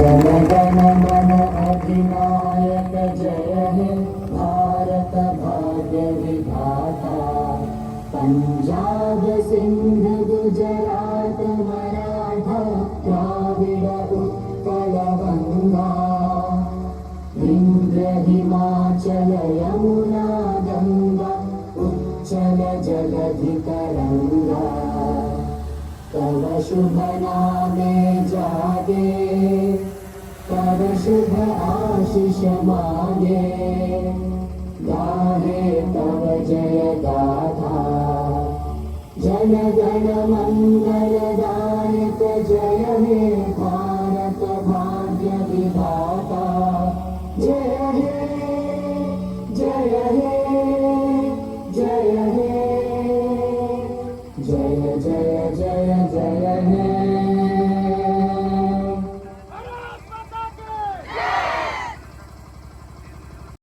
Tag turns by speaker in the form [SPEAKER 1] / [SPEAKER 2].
[SPEAKER 1] गण मन अधिनायक जय हे भारत भाग्य विधाता। पंजाब सिंध गुजरात मराठा द्राविड़ उत्कल गंगा। विंध्य हिमाचल यमुना गंगा उच्चल जलधि तरंगा। तव शुभ नामे जागे तव शुभ आशीष मागे। गाहे तव जय गाथा जन गण मंगलदायक जय हे भारत भाग्य विधाता। जय हे जय हे जय हे जय जय जय जय हे।